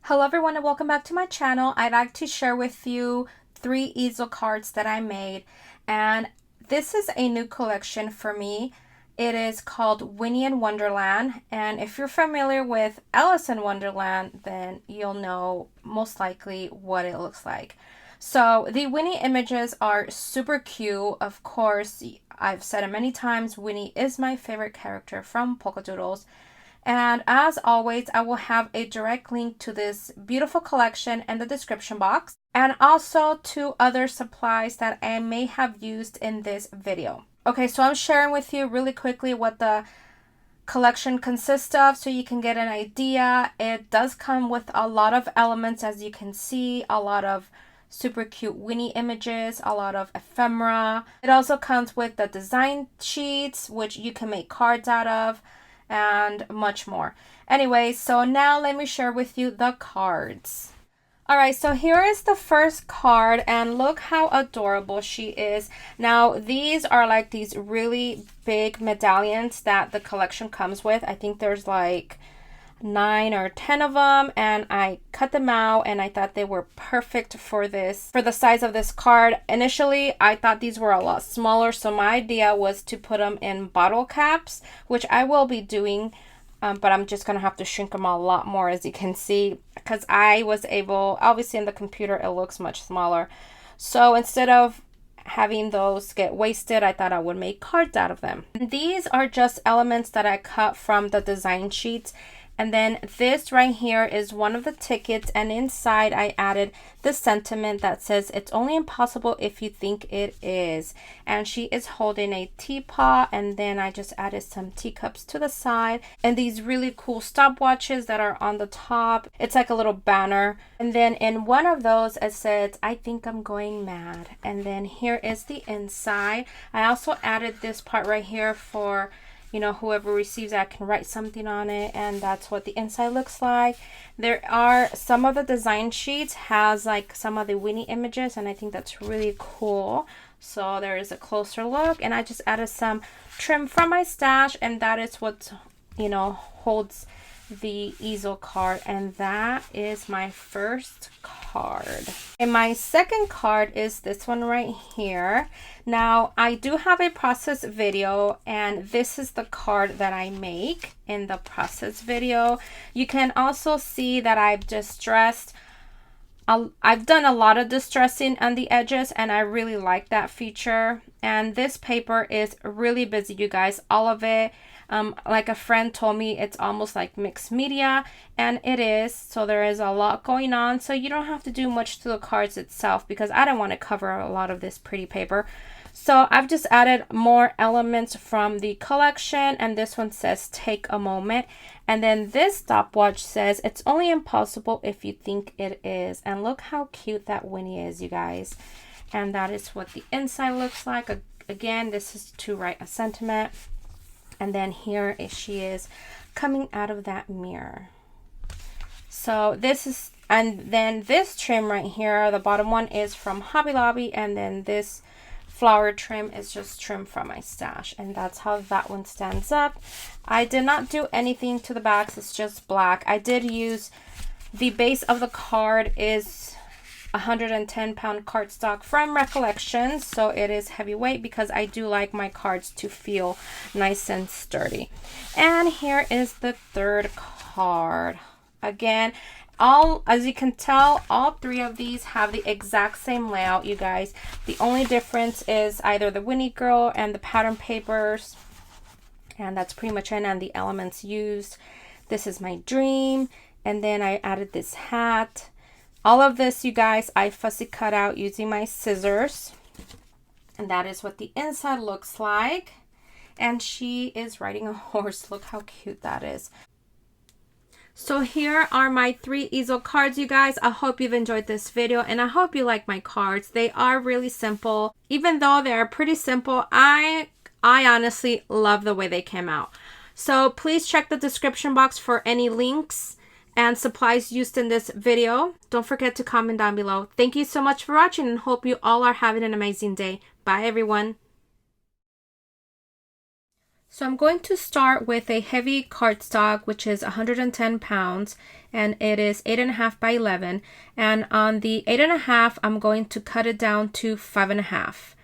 Hello everyone and welcome back to my channel. I'd like to share with you 3 easel cards that I made, and this is a new collection for me. It is called Winnie in Wonderland, and if you're familiar with Alice in Wonderland, then you'll know most likely what it looks like. So the Winnie images are super cute. Of course, I've said it many times, Winnie is my favorite character from Polkadoodles. And as always, I will have a direct link to this beautiful collection in the description box, and also to other supplies that I may have used in this video. Okay, so I'm sharing with you really quickly what the collection consists of so you can get an idea. It does come with a lot of elements, as you can see, a lot of super cute Winnie images, a lot of ephemera. It also comes with the design sheets, which you can make cards out of, and much more. Anyway, so now let me share with you the cards. Alright, so here is the first card, and look how adorable she is. Now, these are like these really big medallions that the collection comes with. I think there's like 9 or 10 of them, and I cut them out and I thought they were perfect for this, for the size of this card. Initially I thought these were a lot smaller, so my idea was to put them in bottle caps, which I will be doing, but I'm just gonna have to shrink them a lot more, as you can see, because I was able, obviously in the computer it looks much smaller. So instead of having those get wasted, I thought I would make cards out of them. And these are just elements that I cut from the design sheets. And then this right here is one of the tickets, and inside I added the sentiment that says, "It's only impossible if you think it is." And she is holding a teapot, and then I just added some teacups to the side, and these really cool stopwatches that are on the top. It's like a little banner. And then in one of those it says, "I think I'm going mad." And then here is the inside. I also added this part right here for, you know, whoever receives that can write something on it, and that's what the inside looks like. There are some of the design sheets has like some of the Winnie images, and I think that's really cool. So there is a closer look, and I just added some trim from my stash, and that is what, you know, holds the easel card. And that is my first card. And my second card is this one right here. Now, I do have a process video, and this is the card that I make in the process video. You can also see that I've distressed, I've done a lot of distressing on the edges, and I really like that feature. And this paper is really busy, you guys, all of it. Like a friend told me, it's almost like mixed media, and it is. So there is a lot going on, so you don't have to do much to the cards itself, because I don't want to cover a lot of this pretty paper. So I've just added more elements from the collection, and this one says, "Take a moment." And then this stopwatch says, "It's only impossible if you think it is." And look how cute that Winnie is, you guys. And that is what the inside looks like. Again, this is to write a sentiment. And then here she is coming out of that mirror. So this is, and then this trim right here, the bottom one is from Hobby Lobby, and then this flower trim is just trim from my stash, and that's how that one stands up. I did not do anything to the backs, it's just black. I did use, the base of the card is 110-pound cardstock from Recollections, so it is heavyweight because I do like my cards to feel nice and sturdy. And here is the third card. Again, as you can tell, all 3 of these have the exact same layout, you guys. The only difference is either the Winnie girl and the pattern papers, and that's pretty much it, and the elements used. This is my dream, and then I added this hat. All of this, you guys, I fussy cut out using my scissors, and that is what the inside looks like. And she is riding a horse. Look how cute that is. So here are my 3 easel cards, you guys. I hope you've enjoyed this video, and I hope you like my cards. They are really simple. Even though they are pretty simple, I honestly love the way they came out. So please check the description box for any links and supplies used in this video. Don't forget to comment down below. Thank you so much for watching, and hope you all are having an amazing day. Bye, everyone. So I'm going to start with a heavy cardstock, which is 110 pounds, and it is 8.5 by 11. And on the 8.5, I'm going to cut it down to 5.5.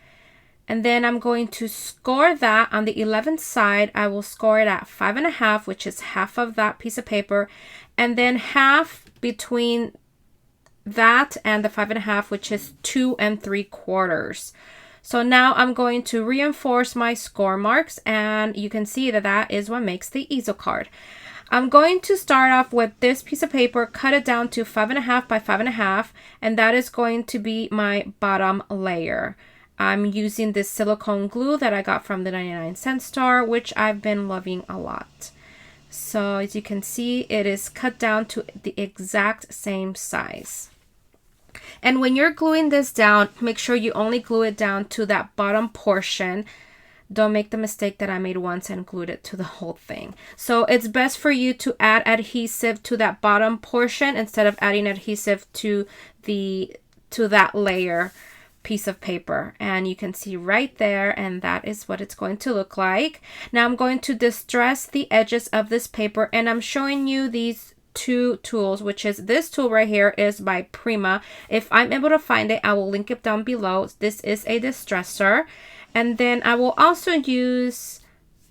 And then I'm going to score that on the 11th side. I will score it at 5.5, which is half of that piece of paper, and then half between that and the 5.5, which is 2 3/4. So now I'm going to reinforce my score marks, and you can see that that is what makes the easel card. I'm going to start off with this piece of paper, cut it down to 5.5 by 5.5, and that is going to be my bottom layer. I'm using this silicone glue that I got from the 99-cent store, which I've been loving a lot. So as you can see, it is cut down to the exact same size. And when you're gluing this down, make sure you only glue it down to that bottom portion. Don't make the mistake that I made once and glued it to the whole thing. So it's best for you to add adhesive to that bottom portion instead of adding adhesive to that layer piece of paper. And you can see right there, and that is what it's going to look like. Now I'm going to distress the edges of this paper, and I'm showing you these two tools, which is this tool right here is by Prima. If I'm able to find it, I will link it down below. This is a distresser. And then I will also use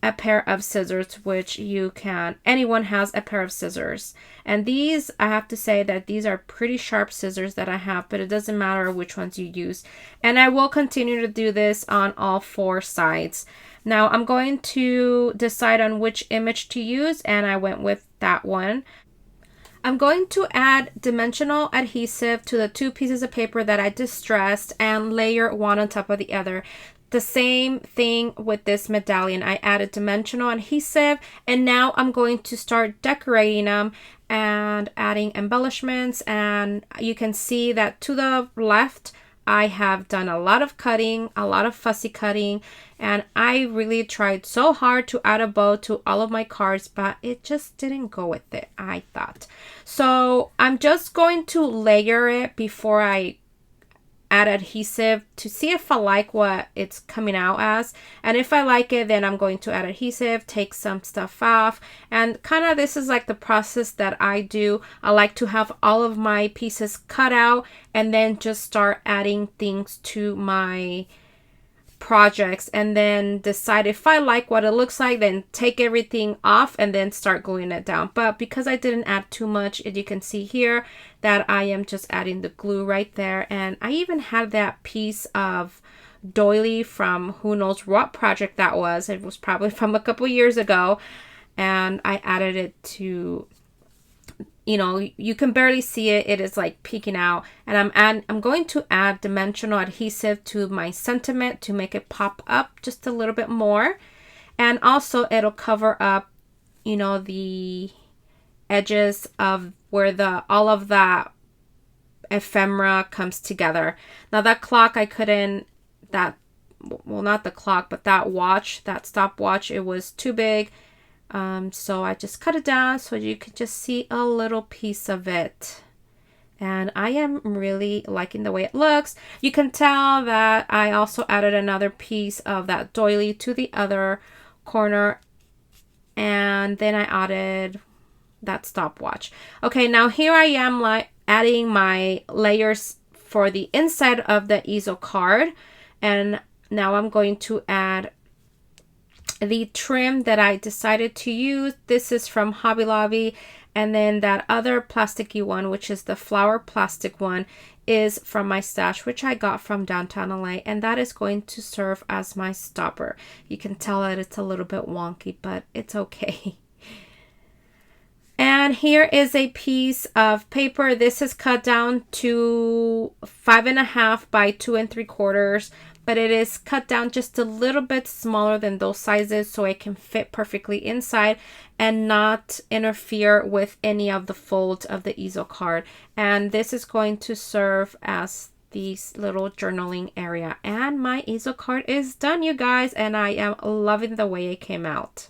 a pair of scissors, which anyone has a pair of scissors. And these, I have to say that these are pretty sharp scissors that I have, but it doesn't matter which ones you use. And I will continue to do this on all 4 sides. Now I'm going to decide on which image to use, and I went with that one. I'm going to add dimensional adhesive to the 2 pieces of paper that I distressed and layer one on top of the other. The same thing with this medallion. I added dimensional adhesive, and now I'm going to start decorating them and adding embellishments. And you can see that to the left, I have done a lot of cutting, a lot of fussy cutting, and I really tried so hard to add a bow to all of my cards, but it just didn't go with it, I thought. So I'm just going to layer it before I add adhesive to see if I like what it's coming out as. And if I like it, then I'm going to add adhesive, take some stuff off, and kind of this is like the process that I do. I like to have all of my pieces cut out and then just start adding things to my projects, and then decide if I like what it looks like, then take everything off and then start gluing it down. But because I didn't add too much, as you can see here that I am just adding the glue right there. And I even had that piece of doily from who knows what project that was. It was probably from a couple years ago, and I added it to, you know, you can barely see it. It is like peeking out. And I'm going to add dimensional adhesive to my sentiment to make it pop up just a little bit more. And also it'll cover up, you know, the edges of where all of that ephemera comes together. Now that clock, well, not the clock, but that watch, that stopwatch, it was too big. So I just cut it down so you could just see a little piece of it. And I am really liking the way it looks. You can tell that I also added another piece of that doily to the other corner. And then I added that stopwatch. Okay, now here I am like adding my layers for the inside of the easel card. And now I'm going to add the trim that I decided to use. This is from Hobby Lobby, and then that other plasticky one, which is the flower plastic one, is from my stash, which I got from downtown LA, and that is going to serve as my stopper. You can tell that it's a little bit wonky, but it's okay. And here is a piece of paper. This is cut down to 5.5 by 2 3/4. But it is cut down just a little bit smaller than those sizes so it can fit perfectly inside and not interfere with any of the folds of the easel card. And this is going to serve as this little journaling area. And my easel card is done, you guys, and I am loving the way it came out.